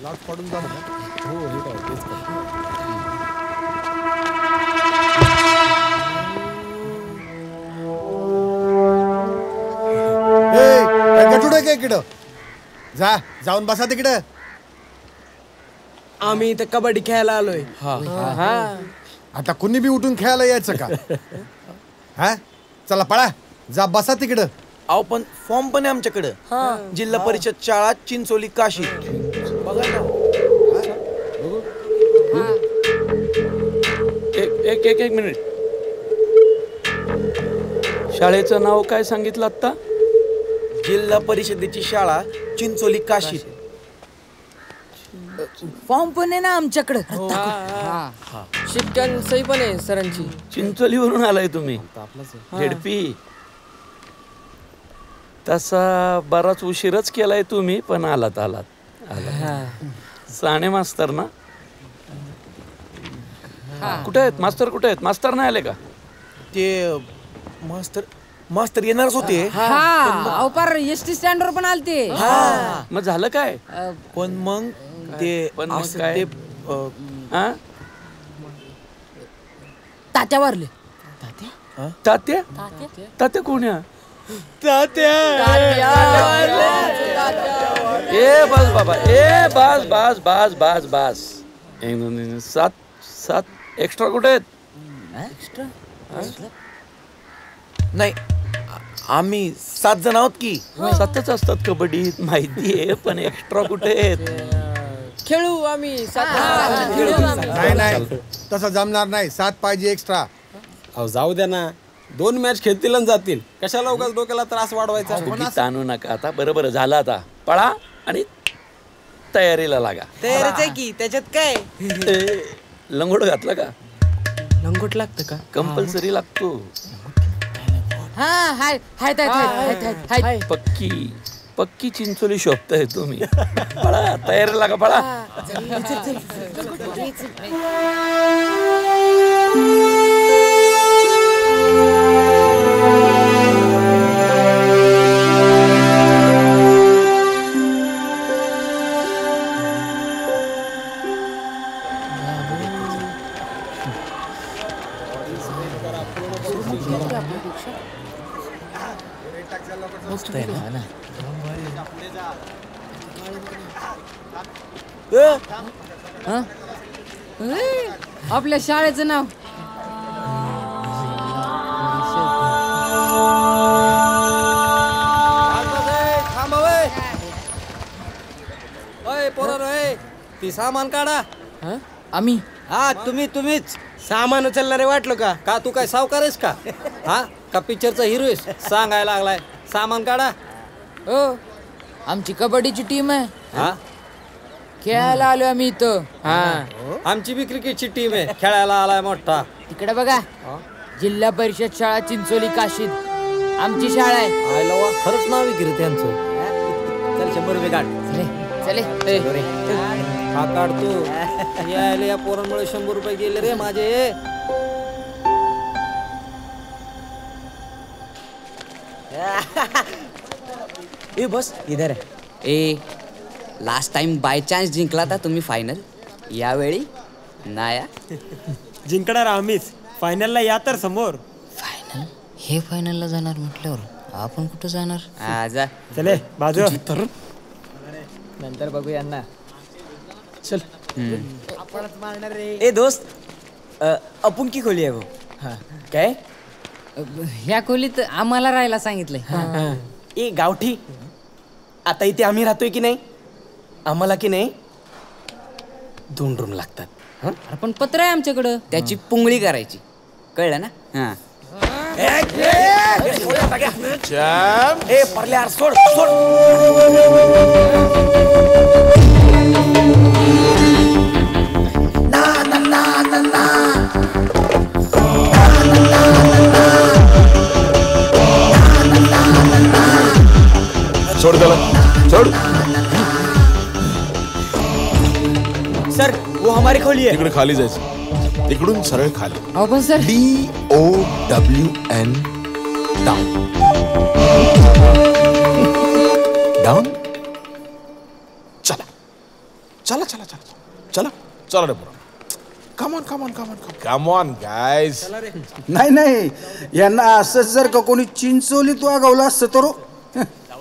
Lot पडून जा ना. हो हे काय तेच कर. काय इकडं जा, जाऊन बसा तिकडं. आम्ही इथं कबड्डी खेळायला आलोय. आता कुणी बी उठून खेळायला यायचं का? हा चला पळा, जा बसा तिकडं. अहो पण फॉर्म पण आहे आमच्याकडं. जिल्हा परिषद शाळा चिंचोली काशी. बघा ना. एक मिनिट. शाळेचं नाव काय सांगितलं आता? जिल्हा परिषदेची शाळा चिंचोली काशी. फॉर्म पण आहे ना आमच्याकडे. शिक्षण सही पण आहे सरांची. चिंचोलीवरून आलाय तुम्ही? झेडपी. तसा बराच उशीरच केलाय तुम्ही, पण आलात. साने मास्तर ना? कुठे आहेत मास्तर? कुठे आहेत मास्तर? नाही आले का? ते मास्तर येणारच होते. पार एसटी स्टँड वर पण आलते. मग झालं काय? पण मग ते काय? तात्या वारले. तात्या? तात्या कोण आहे? ए बस बाबा, ए बस बस बस बस बस. 1 2 3 7 एक्स्ट्रा कुठे आहेत? नाही, आम्ही 7 जण आहोत की. 7च असतात कबड्डीत, माहिती आहे, पण एक्स्ट्रा कुठे आहेत? खेळू आम्ही. नाही तसं जमणार नाही. 7 पाहिजे एक्स्ट्रा. अहो जाऊ द्या ना, 2 मॅच खेळतील आणि जातील. कशाला उगाच डोक्याला त्रास वाढवायचा? ताणू नका आता. बरोबर झालं. आता पळा आणि तयारीला लागा. तयारीच आहे की, त्याच्यात काय? लंगोट घातला का? लंगोट लागतं का? कंपल्सरी लागतो. पक्की चिंचोली शोभताय तुम्ही. पळा, तयारीला लागा. पळा. आपल्या शाळेचं नाव ती सामान काढा. आम्ही तुम्हीच सामान उचलणारे वाटलो का? तू काय सावकार आहेस का? का पिक्चरचा हिरो आहेस? सांगायला लागलाय. सामान काढा. हो, आमची कबड्डीची टीम आहे. खेळायला आलो आम्ही इथं. आमची बी क्रिकेटची टीम आहे. खेळायला आलाय मोठा. तिकडे बघा, जिल्हा परिषद शाळा चिंचोली काशीद आमची शाळा आहे. खरंच नाव विक्री त्यांचं. चल 100 रुपये काढ. चले हा काढतो. यायला या पोरांमुळे 100 रुपये गेले रे माझे. ए बस इधर है. लास्ट टाइम बाय चान्स जिंकला था तुम्ही फायनल. यावेळी नाया जिंकणार आम्हीच. फायनलला या तर समोर. फायनल? हे फायनलला जाणार म्हटल्यावर आपण कुठं जाणार? जा चले बाजू. नंतर बघू यांना. चल. ए दोस्त, आपण की खोली आहे वो? काय? ह्या खोलीत आम्हाला राहायला सांगितलंय. ए गावठी, आता इथे आम्ही राहतोय की नाही? आम्हाला की नाही 2 रूम लागतात. पण पत्र आहे आमच्याकडं. त्याची पुंगळी करायची, कळलं ना? ए परल्या सोड. सोड त्याला, सोड. सर वो हमारी खोली है. तिकडे खाली जायचं. तिकडून सरळ खाली. पण सर DOWN डाऊन. डाऊन. चला. चला चला चला चला चला रे पोरा come on come on come on come on guys नाही नाही यांना असंच जर का कोणी चिंचोलीत वागवलं असतं तर हो.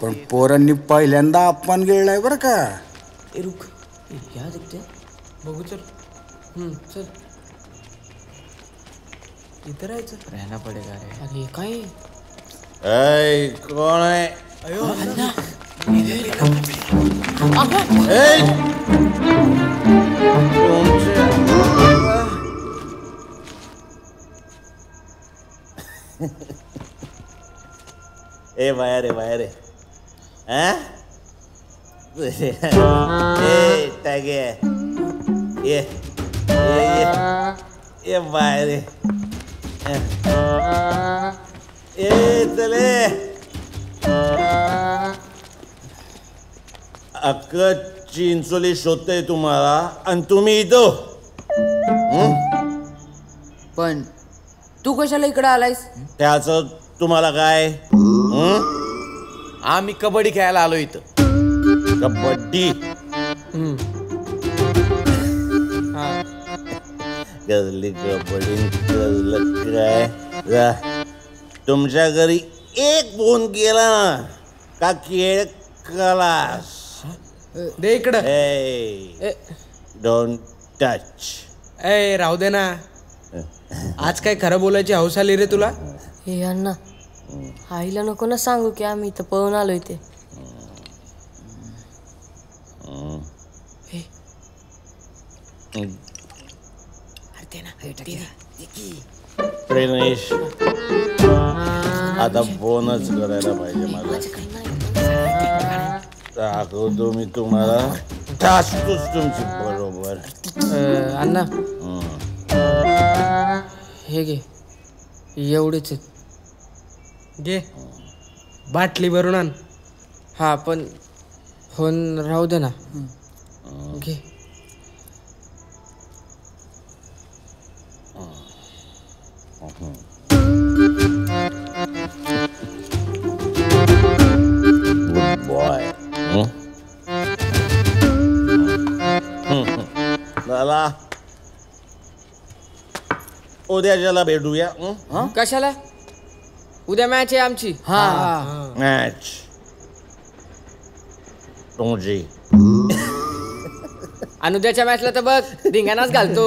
पण पोरांनी पहिल्यांदा अपमान गिळलाय बरं का. ए रुक या देखते बघू चल चल इथं राहायचं रहना पडेगा रे. अरे काय कोण आहे ए बाहेर आहे बाहेर आहे टाके ये ये बाहेर ये चले अक्क चिंचोली शोधतोय तुम्हाला आणि तुम्ही इथं पण तू कशाला इकडे आलायस? त्याचं तुम्हाला काय आम्ही कबड्डी खेळायला आलो इथं. कबड्डी कसली कबड्डी कसलं काय जा. तुमच्या घरी एक फोन केला ना का खेळ कलास. दे इकडं. Don't touch. ए राहू दे ना. आज काय खरं बोलायची हौस आली रे तुला? हे अण्णा आईला नको ना सांगू की आम्ही इथं पळून आलोय ते. प्रेमेश आता फोनच करायला पाहिजे मला. दाखवतो मी तुम्हाला ठासतोच तुमची बरोबर. अण्णा हे घे एवढेच घे बाटली भरून आण. हा पण फोन राहू दे ना. घे बॉय चला उद्याच्याला भेटूया. कशाला? उद्या मॅच आहे आमची. मॅच तुमची आणि उद्याच्या मॅचला तर बघ धिंगाणाच घालतो.